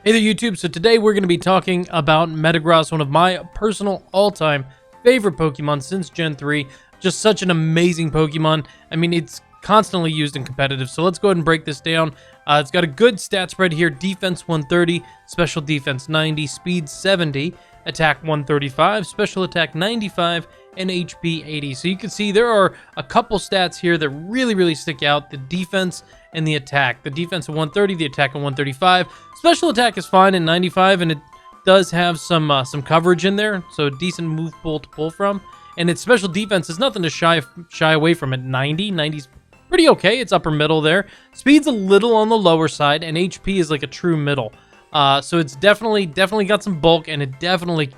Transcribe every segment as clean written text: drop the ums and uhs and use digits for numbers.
Hey there YouTube, so today we're going to be talking about Metagross, one of my personal all-time favorite Pokemon since Gen 3. Just such an amazing Pokemon. I mean, it's constantly used in competitive, so let's go ahead and break this down. It's got a good stat spread here: defense 130, special defense 90, speed 70, attack 135, special attack 95, and HP 80. So you can see there are a couple stats here that really stick out: the defense and the attack. The defense at 130, the attack at 135. Special attack is fine at 95, and it does have some coverage in there, so a decent move pool to pull from. And its special defense is nothing to shy away from at 90. 90's pretty okay. It's upper middle there. Speed's a little on the lower side, and HP is like a true middle. So it's definitely got some bulk, and it definitely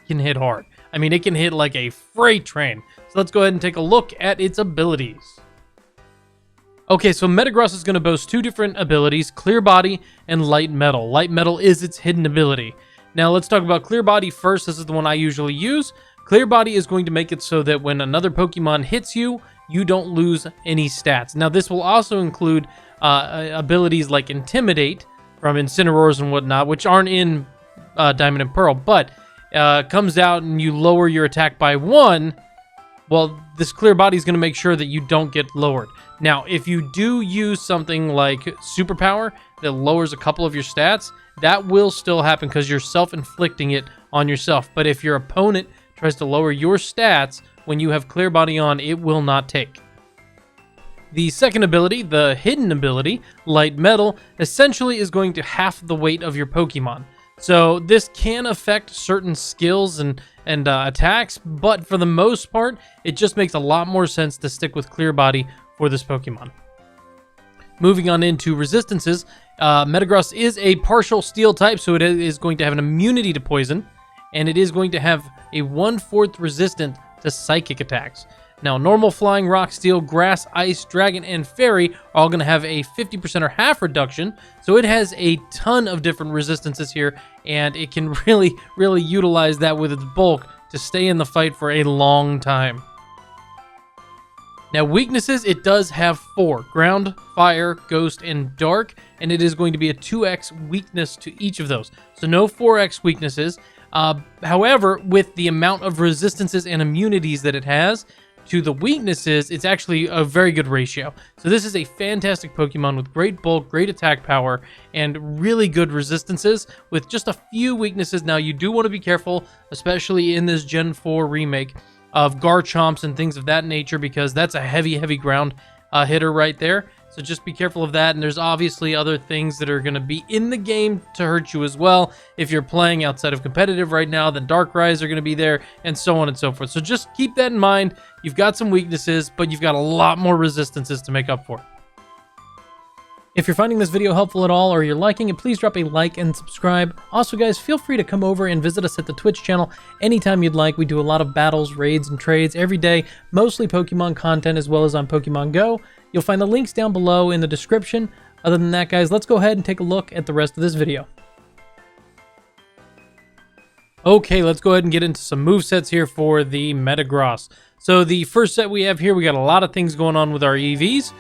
can hit hard. I mean, it can hit like a freight train. So let's go ahead and take a look at its abilities. Okay, so Metagross is going to boast two different abilities: Clear Body and Light Metal. Light Metal is its hidden ability. Now let's talk about Clear Body first. This is the one I usually use. Clear Body is going to make it so that when another Pokemon hits you, you don't lose any stats. Now this will also include abilities like Intimidate from Incineroars and whatnot, which aren't in Diamond and Pearl, but comes out and you lower your attack by 1. Well, this Clear Body is going to make sure that you don't get lowered. Now, if you do use something like Superpower that lowers a couple of your stats, that will still happen because you're self-inflicting it on yourself. But if your opponent tries to lower your stats when you have Clear Body on, it will not take. The second ability, the hidden ability, Light Metal, essentially is going to half the weight of your Pokemon. So this can affect certain skills and attacks, but for the most part, it just makes a lot more sense to stick with Clear Body for this Pokemon. Moving on into resistances, Metagross is a partial steel type, so it is going to have an immunity to poison, and it is going to have a 1/4 resistant to psychic attacks. Now, normal, flying, rock, steel, grass, ice, dragon, and fairy are all going to have a 50% or half reduction, so it has a ton of different resistances here, and it can really utilize that with its bulk to stay in the fight for a long time. Now, weaknesses, it does have 4: ground, fire, ghost, and dark, and it is going to be a 2x weakness to each of those, so no 4x weaknesses. However, with the amount of resistances and immunities that it has to the weaknesses, it's actually a very good ratio. So this is a fantastic Pokemon with great bulk, great attack power, and really good resistances with just a few weaknesses. Now, you do want to be careful, especially in this Gen 4 remake, of Garchomps and things of that nature, because that's a heavy ground hitter right there. So just be careful of that. And there's obviously other things that are going to be in the game to hurt you as well. If you're playing outside of competitive right now, then Darkrai's are going to be there, and so on and so forth. So just keep that in mind. You've got some weaknesses, but you've got a lot more resistances to make up for. If you're finding this video helpful at all, or you're liking it, please drop a like and subscribe. Also, guys, feel free to come over and visit us at the Twitch channel anytime you'd like. We do a lot of battles, raids, and trades every day, mostly Pokemon content as well as on Pokemon Go. You'll find the links down below in the description. Other than that, guys, let's go ahead and take a look at the rest of this video. Okay, let's go ahead and get into some movesets here for the Metagross. So the first set we have here, we got a lot of things going on with our EVs.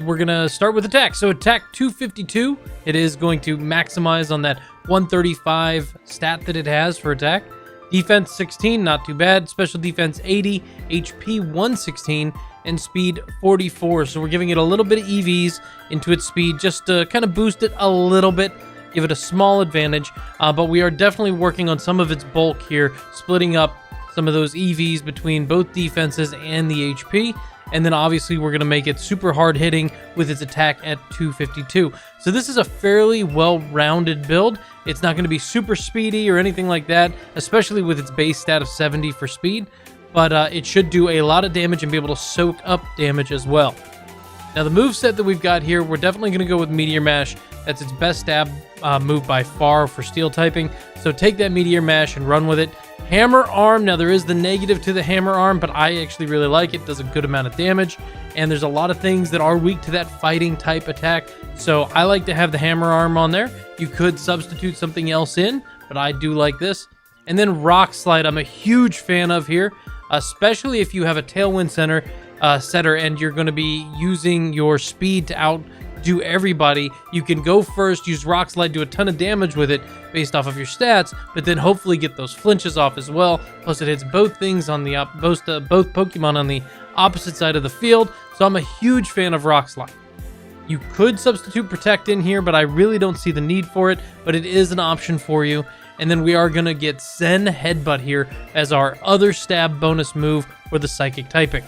We're gonna start with attack. So attack 252, it is going to maximize on that 135 stat that it has for attack. Defense 16, not too bad. Special defense 80, HP 116, and speed 44. So we're giving it a little bit of EVs into its speed just to kind of boost it a little bit, give it a small advantage. But we are definitely working on some of its bulk here, splitting up some of those EVs between both defenses and the HP. And then obviously we're going to make it super hard hitting with its attack at 252. So this is a fairly well-rounded build. It's not going to be super speedy or anything like that, especially with its base stat of 70 for speed. But it should do a lot of damage and be able to soak up damage as well. Now the moveset that we've got here, we're definitely going to go with Meteor Mash. That's its best stab move by far for steel typing. So take that Meteor Mash and run with it. Hammer Arm, now there is the negative to the Hammer Arm, but I actually really like it. It does a good amount of damage, and there's a lot of things that are weak to that fighting type attack, so I like to have the Hammer Arm on there. You could substitute something else in, but I do like this. And then Rock Slide, I'm a huge fan of here, especially if you have a Tailwind setter and you're going to be using your speed to do everybody. You can go first, use Rock Slide, do a ton of damage with it based off of your stats, but then hopefully get those flinches off as well. Plus it hits both things on the both Pokemon on the opposite side of the field. So I'm a huge fan of Rock Slide. You could substitute Protect in here, but I really don't see the need for it, but it is an option for you. And then we are going to get Zen Headbutt here as our other stab bonus move for the Psychic typing.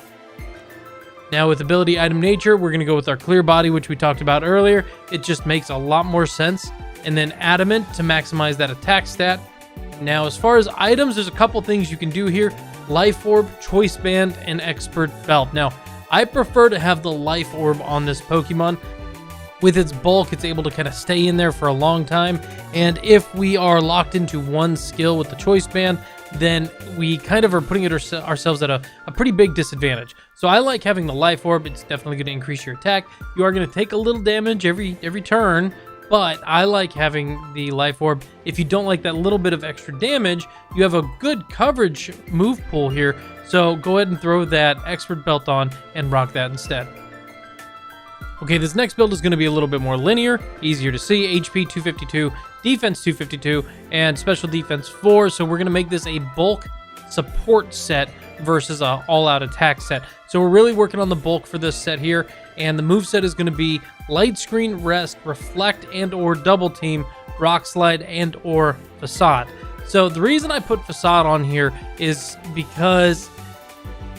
Now with ability item nature, we're going to go with our Clear Body, which we talked about earlier. It just makes a lot more sense. And then Adamant to maximize that attack stat. Now as far as items, there's a couple things you can do here. Life Orb, Choice Band, and Expert Belt. Now, I prefer to have the Life Orb on this Pokemon. With its bulk, it's able to kind of stay in there for a long time. And if we are locked into one skill with the Choice Band, then we kind of are putting ourselves at a pretty big disadvantage. So I like having the Life Orb. It's definitely going to increase your attack. You are going to take a little damage every turn, but I like having the Life Orb. If you don't like that little bit of extra damage, you have a good coverage move pool here. So go ahead and throw that Expert Belt on and rock that instead. Okay, this next build is going to be a little bit more linear, easier to see. HP 252, Defense 252, and Special Defense 4. So we're going to make this a bulk support set versus an all-out attack set. So we're really working on the bulk for this set here. And the moveset is going to be Light Screen, Rest, Reflect, and or Double Team, Rock Slide, and or Facade. So the reason I put Facade on here is because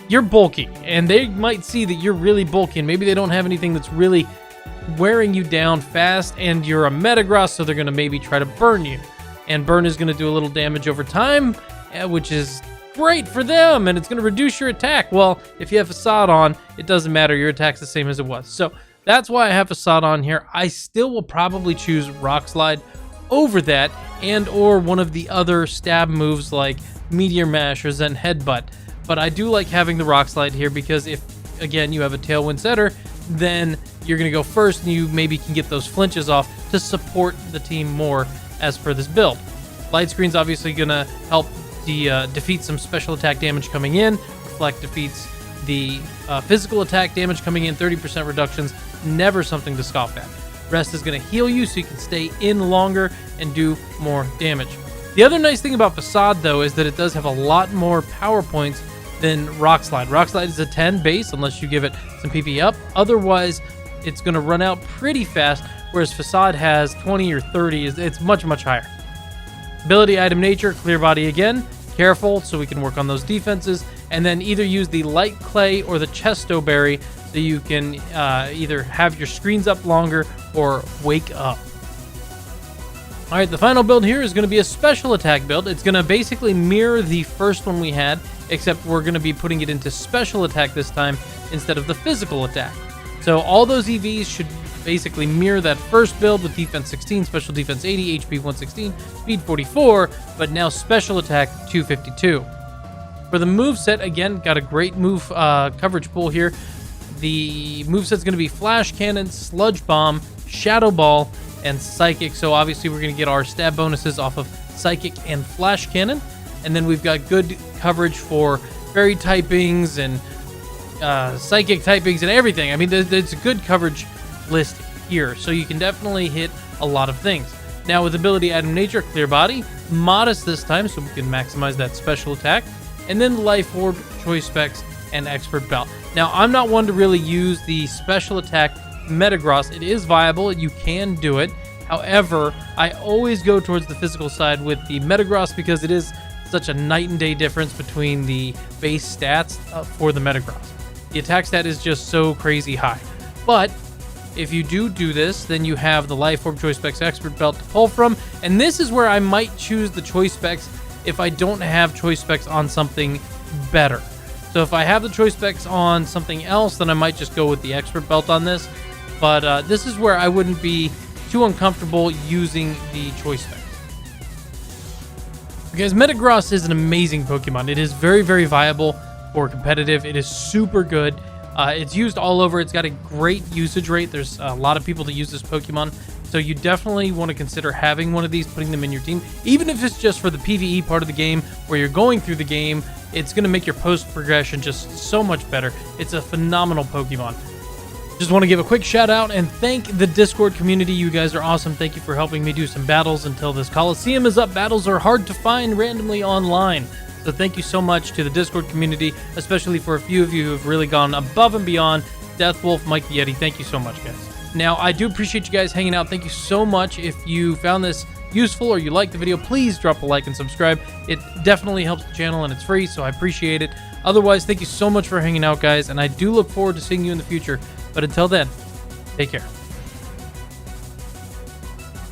you're bulky, and they might see that you're really bulky, and maybe they don't have anything that's really wearing you down fast, and you're a Metagross, so they're going to maybe try to burn you. And burn is going to do a little damage over time, which is great for them, and it's going to reduce your attack. Well, if you have Facade on, it doesn't matter. Your attack's the same as it was. So that's why I have Facade on here. I still will probably choose Rock Slide over that, and or one of the other stab moves like Meteor Mash or Zen Headbutt. But I do like having the Rock Slide here because if, again, you have a Tailwind setter, then you're going to go first and you maybe can get those flinches off to support the team more as per this build. Light Screen's obviously going to help defeat some special attack damage coming in. Reflect defeats the physical attack damage coming in, 30% reductions, never something to scoff at. Rest is going to heal you so you can stay in longer and do more damage. The other nice thing about Facade, though, is that it does have a lot more power points than Rock Slide. Rock Slide is a 10 base unless you give it some PP up. Otherwise, it's going to run out pretty fast, whereas Facade has 20 or 30. It's much, much higher. Ability item nature, Clear Body again. Careful so we can work on those defenses. And then either use the Light Clay or the Chesto Berry so you can either have your screens up longer or wake up. All right, the final build here is going to be a special attack build. It's going to basically mirror the first one we had, except we're going to be putting it into special attack this time instead of the physical attack. So all those EVs should basically mirror that first build with defense 16, special defense 80, HP 116, speed 44, but now special attack 252. For the moveset, again, got a great move coverage pool here. The moveset's going to be Flash Cannon, Sludge Bomb, Shadow Ball, and Psychic. So obviously we're going to get our stab bonuses off of Psychic and Flash Cannon. And then we've got good coverage for Fairy typings and Psychic typings and everything. I mean, there's a good coverage list here. So you can definitely hit a lot of things. Now with ability item nature, Clear Body, Modest this time so we can maximize that special attack. And then Life Orb, Choice Specs, and Expert Belt. Now I'm not one to really use the special attack Metagross. It is viable, you can do it. However, I always go towards the physical side with the Metagross because it is such a night and day difference between the base stats for the Metagross. The attack stat is just so crazy high. But if you do this, then you have the Life Orb, Choice Specs, Expert Belt to pull from. And this is where I might choose the Choice Specs if I don't have Choice Specs on something better. So if I have the Choice Specs on something else, then I might just go with the Expert Belt on this. But this is where I wouldn't be too uncomfortable using the Choice Specs. Because Metagross is an amazing Pokemon. It is very, very viable for competitive. It is super good. It's used all over. It's got a great usage rate. There's a lot of people that use this Pokemon. So you definitely want to consider having one of these, putting them in your team. Even if it's just for the PvE part of the game where you're going through the game, it's going to make your post progression just so much better. It's a phenomenal Pokemon. Just want to give a quick shout out and thank the Discord community. You guys are awesome. Thank you for helping me do some battles until this Coliseum is up. Battles are hard to find randomly online. So thank you so much to the Discord community, especially for a few of you who have really gone above and beyond. Deathwolf, Mike the Yeti, thank you so much, guys. Now, I do appreciate you guys hanging out. Thank you so much. If you found this useful or you liked the video, please drop a like and subscribe. It definitely helps the channel and it's free, so I appreciate it. Otherwise, thank you so much for hanging out, guys, and I do look forward to seeing you in the future. But until then, take care.